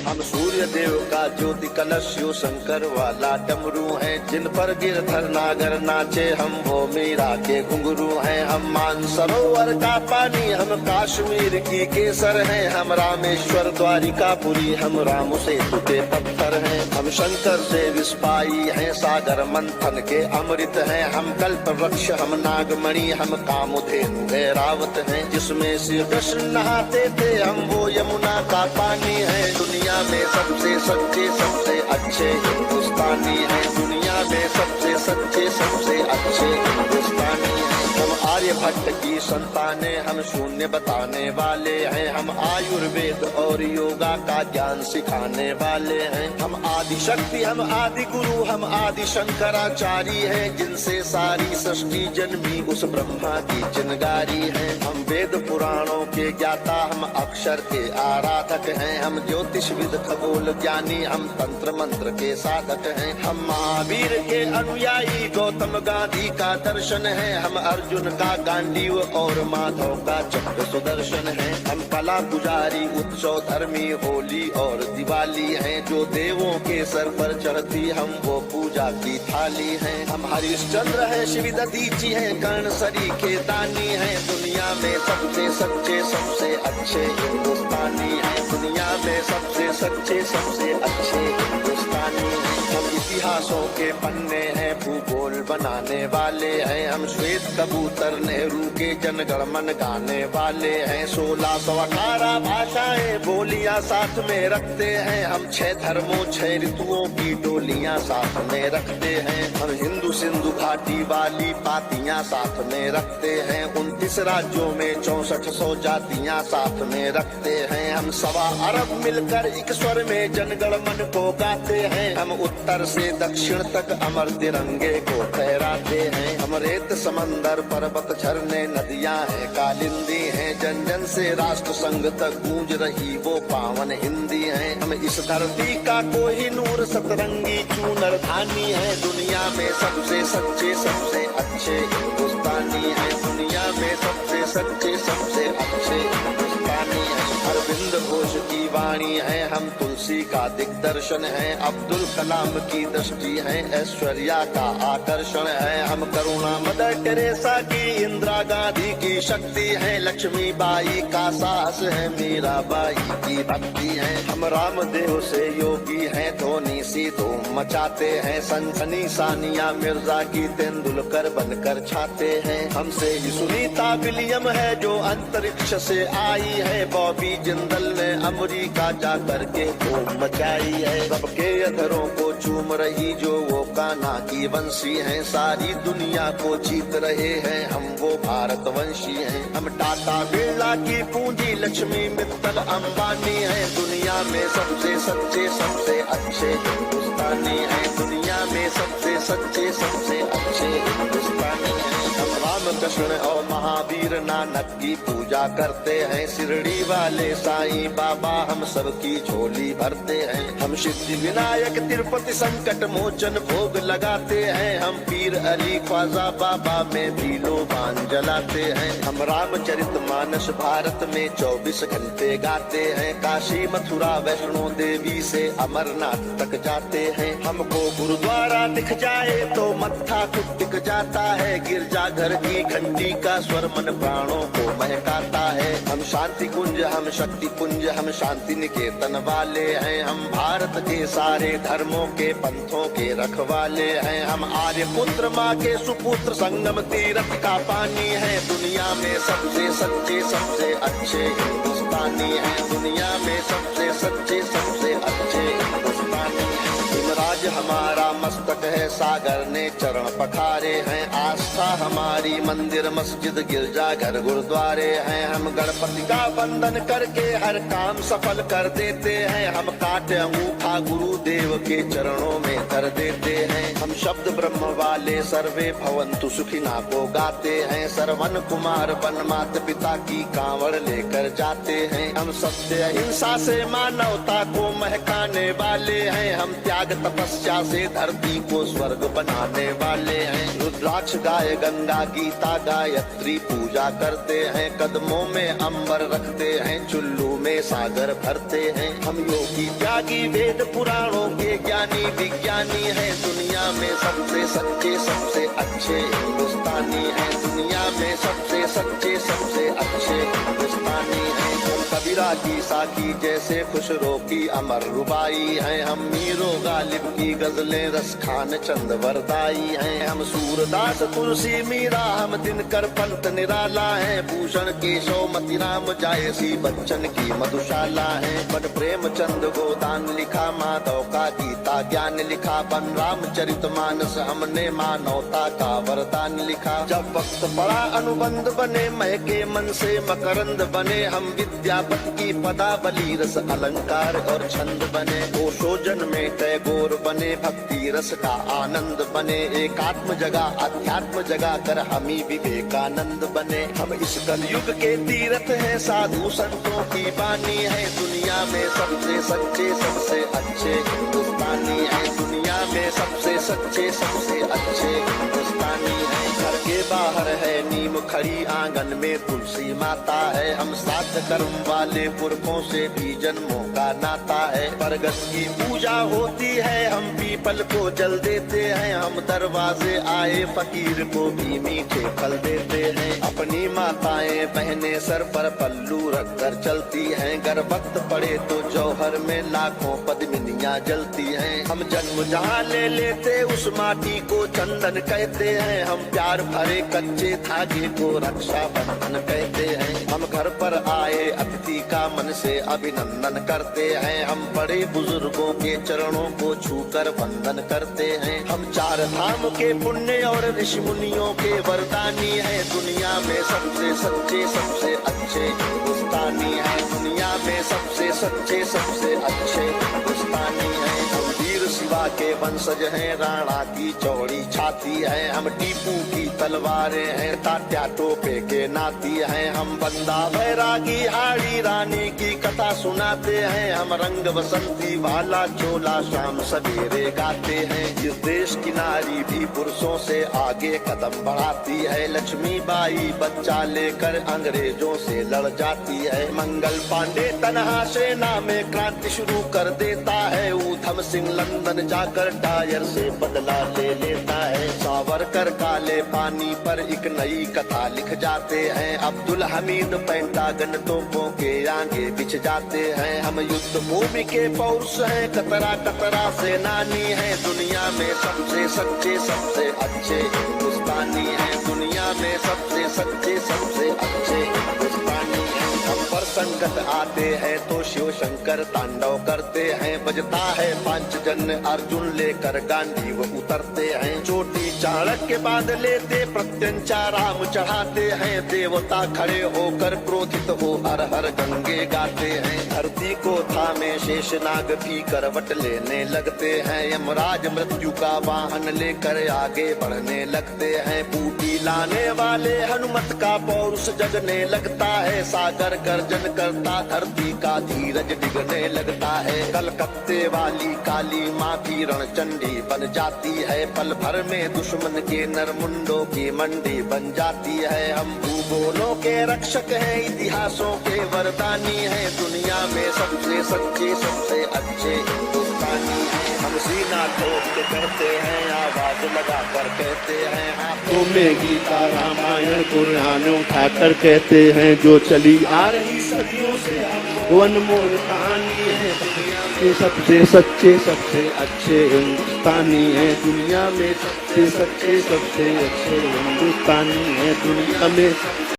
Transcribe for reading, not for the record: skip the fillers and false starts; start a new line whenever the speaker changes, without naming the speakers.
हम सूर्य देव का ज्योति कलश शिव शंकर वाला डमरू हैं, जिन पर गिरधर नागर नाचे हम वो मीरा के घुंघरू हैं। हम मानसरोवर का पानी हम कश्मीर की केसर हैं, हम रामेश्वर द्वारिकापुरी हम राम सेतु के पत्थर हैं। हम शंकर से विस्पाई हैं, सागर मंथन के अमृत हैं। हम कल्प वृक्ष हम नागमणि हम कामधेनु ऐरावत हैं, जिसमें श्री कृष्ण नहाते थे हम वो यमुना का पानी है। दुनिया में सबसे सच्चे सबसे अच्छे हिंदुस्तानी हैं, दुनिया में सबसे सच्चे सबसे अच्छे हिंदुस्तानी हैं। हम आर्यभट्ट की संताने हम शून्य बताने वाले हैं, हम आयुर्वेद और योगा का ज्ञान सिखाने वाले हैं। हम आदि शक्ति हम आदि गुरु हम आदि शंकराचार्य हैं, जिनसे सारी सृष्टि जन्मी उस ब्रह्मा की चिनगारी है। हम वेद पुराणों के ज्ञाता हम अक्षर के आराधक हैं, हम ज्योतिष विद खगोल ज्ञानी हम तंत्र मंत्र के साधक हैं। हम महावीर के अनुयायी गौतम गांधी का दर्शन है, हम अर्जुन का गांडीव और माधव का चक्र सुदर्शन है। हम कला पुजारी उत्सव धर्मी होली और दिवाली हैं, जो देवों के सर पर चढ़ती हम वो पूजा की थाली हैं। हम हरिश्चंद्र है शिव दधीची है कर्ण सरी के दानी है, दुनिया में सबसे सच्चे सबसे अच्छे हिंदुस्तानी है, दुनिया में सबसे सच्चे सबसे अच्छे हिंदुस्तानी हैं। हम इतिहासों के पन्ने हैं भूगोल बनाने वाले हैं, हम श्वेत कबूतर नेहरू के जनगण मन गाने वाले हैं। 1618 भाषाएं बोलियां साथ में रखते हैं, हम 6 धर्मों 6 ऋतुओं की डोलियां साथ में रखते हैं। हम हिंदू सिंधु घाटी वाली पातियां साथ में रखते हैं, 29 राज्यों में 6400 जातियां साथ में रखते हैं। हम 1.25 अरब मिलकर एक स्वर में जनगण मन को गाते हैं, हम उत्तर से दक्षिण तक अमर तिरंगे को फहराते हैं। हम रेत समंदर पर्वत झरने नदियां हैं कालिंदी हैं, जन जन से राष्ट्र संघ तक गूंज रही वो पावन हिंदी है। हम इस धरती का कोहिनूर सतरंगी चूनर धानी है, दुनिया में सबसे सच्चे सबसे अच्छे हिंदुस्तानी है, दुनिया में सबसे सच्चे सबसे अच्छे हिंदुस्तानी है। अरविंद घोष की वाणी है, हम तुलसी का दिग्दर्शन है, अब्दुल कलाम की दृष्टि है, ऐश्वर्या का आकर्षण है। हम करुणा मदर टेरेसा की इंदिरा गांधी की शक्ति है, लक्ष्मीबाई का साहस है, मीराबाई की भक्ति है। हम रामदेव से योगी हैं, धोनी सी धूम मचाते हैं, सनसनी सानिया मिर्जा की तेंदुलकर बनकर छाते हैं। हमसे ही सुनीता विलियम है जो अंतरिक्ष से आई है, बॉबी जिंदल ने अमेरिका जा करके धूम मचाई है। सबके अधरों को चूम रही जो वो कान्हा की वंशी है, सारी दुनिया को जीत रहे हैं हम वो भारतवंशी हैं। हम टाटा बिरला की पूंजी लक्ष्मी मित्तल अंबानी है, दुनिया में सबसे सच्चे सबसे अच्छे हिंदुस्तानी है, दुनिया में सबसे सच्चे सबसे अच्छे हिंदुस्तानी है। हम रामकृष्ण और महावीर नानक की पूजा करते हैं, शिरडी वाले साईं बाबा हम सबकी झोली भरते हैं। हम सिद्धि विनायक तिरुपति संकट मोचन भोग लगाते हैं, हम पीर अली ख्वाजा बाबा में भी लोबान जलाते हैं। हम रामचरित मानस भारत में 24 घंटे गाते हैं, काशी मथुरा वैष्णो देवी से अमरनाथ तक जाते हैं। हमको गुरुद्वारा दिख जाए तो मत्था खुद दिख जाता है, गिरजाघर की घंटी का स्वर मन प्राणों को महकाता है। हम शांति कुंज हम शक्ति पुंज हम शांति निकेतन वाले हैं, हम भारत के सारे धर्मों के पंथों के रखवाले हैं। हम आर्य पुत्र माँ के सुपुत्र संगम तीर्थ का पानी है, दुनिया में सबसे सच्चे सबसे अच्छे हिंदुस्तानी है, दुनिया में सबसे सच्चे सबसे अच्छे हिंदुस्तानी है। हिमराज हमारा मस्तक है, सागर ने चरण पखारे हैं, आस्था हमारी मंदिर मस्जिद गिरजा घर गुरुद्वारे हैं। हम गणपति का वंदन करके हर काम सफल कर देते हैं, हम काटे अंगूठा गुरुदेव के चरणों में कर देते हैं। हम शब्द ब्रह्म वाले सर्वे भवंतु सुखिना को गाते हैं, सरवन कुमार वन मात पिता की कांवड़ लेकर जाते हैं। हम सत्य अहिंसा से मानवता को महकाने वाले हैं, हम त्याग तपस्या से धरती को स्वर्ग बनाने वाले हैं। रुद्राक्ष गाय गंगा गीता गायत्री पूजा करते हैं, कदमों में अंबर रखते हैं, चुल्लू में सागर भरते हैं। हम योगी त्यागी वेद पुराणों के ज्ञानी विज्ञानी हैं, दुनिया में सबसे सच्चे सबसे अच्छे हिंदुस्तानी हैं, दुनिया में सबसे सच्चे सबसे अच्छे हिंदुस्तानी हैं। हम कबीरा की साकी जैसे खुशरो की अमर रुबाई हैं, हम मीरो गालिब की गजलें रस खान चंद वरदाई हैं। हम सूरदास तुलसी मीरा हम दिनकर पंत निराला है, भूषण केशव मतिराम जायसी बच्चन की मधुशाला है। बन प्रेमचंद गोदान लिखा, माधव का गीता ज्ञान लिखा, बन रामचरितमानस हमने मानवता का वरदान लिखा। जब वक्त पड़ा अनुबंध बने, महके मन से मकरंद बने, हम विद्यापति की पदावली रस अलंकार और छंद बने। ओशोजन में टैगोर बने, भक्ति रस का आनंद बने, एकात्म जगा अध्यात्म जगा कर हमी विवेकानंद बने। हम इस कलयुग के तीर्थ हैं, साधु संतों की बानी है, दुनिया में सबसे सच्चे सबसे अच्छे हिंदुस्तानी है, दुनिया में सबसे सच्चे सबसे अच्छे हिंदुस्तानी है। घर के बाहर है नीम खड़ी, आंगन में तुलसी माता है, हम साथ कर्म वाले पुरखों से भी जन्मों का नाता है। बरगद की पूजा होती है, हम पीपल को जल देते हैं, हम दरवाजे आए फकीर को भी मीठे फल देते हैं। अपनी माताएं बहनें सर पर पल्लू रख कर चलती हैं, गर वक्त पड़े तो जौहर में लाखों पद्मिनियां जलती हैं। हम जन्म जहाँ ले लेते उस माटी को चंदन कहते हैं, हम प्यार भरे कच्चे धागे को रक्षा बंधन कहते हैं। हम घर पर आए अतिथि का मन से अभिनंदन करते हैं, हम बड़े बुजुर्गों के चरणों को छूकर वंदन करते हैं। हम चार धाम के पुण्य और ऋषि मुनियों के वरदानी हैं, दुनिया में सबसे सच्चे सबसे अच्छे हिंदुस्तानी हैं, दुनिया में सबसे सच्चे सबसे अच्छे हिंदुस्तानी हैं। हम वीर शिवा के वंशज हैं, राणा की चौड़ी छाती है, हम टीपू की तलवारें हैं, तात्या टोपे के नाती हैं। हम बंदा बैरागी हाड़ी रानी की कथा सुनाते हैं, हम रंग बसंती वाला चोला शाम सवेरे गाते हैं। इस देश की नारी भी पुरुषों से आगे कदम बढ़ाती है, लक्ष्मी बाई बच्चा लेकर अंग्रेजों से लड़ जाती है। मंगल पांडे तनहा सेना में क्रांति शुरू कर देता है, ऊधम सिंह लंदन जाकर टायर से बदला ले लेता है। सावरकर काले पानी पर एक नई कथा लिख जाते हैं, अब्दुल हमीद पेंटागन तोपों के आगे बिछ जाते हैं। हम युद्ध भूमि के पौरुष हैं, कतरा कतरा सेनानी है, दुनिया में सबसे सच्चे सबसे अच्छे हिंदुस्तानी है, दुनिया में सबसे सच्चे सबसे अच्छे हिंदुस्तानी है। हम पर संकट आते हैं तो शिव शंकर तांडव करते हैं, बजता है पांचजन्य अर्जुन लेकर गांधी वो उतरते हैं। चोटी चाणक्य के बाद लेते प्रत्यंचा राम चढ़ाते हैं, देवता खड़े होकर क्रोधित हो हर हर गंगे गाते हैं। धरती को थामे शेषनाग भी करवट लेने लगते हैं, यमराज मृत्यु का वाहन लेकर आगे बढ़ने लगते हैं। बूटी लाने वाले हनुमत का पौरुष जगने लगता है, सागर गर्जन करता धरती का धीरज डिगने लगता है। कलकत्ते वाली काली माँ भी रणचंडी बन जाती है, पल भर में दुश्मन के नरमुंडों की मंडी बन जाती है। हम भूगोलों के रक्षक हैं, इतिहासों के वरदानी हैं, दुनिया में सबसे सच्चे सबसे अच्छे हिंदुस्तानी हैं। हम सीना ठोक के कहते हैं, आवाज लगा कर कहते हैं, हाथों में गीता रामायण कुरान उठा कर कहते हैं, जो चली आ रही सदियों से वो अनमोल कहानी है, दुनिया में सबसे सच्चे सबसे अच्छे हिंदुस्तानी है, दुनिया में सबसे सच्चे सबसे अच्छे हिंदुस्तानी है, दुनिया में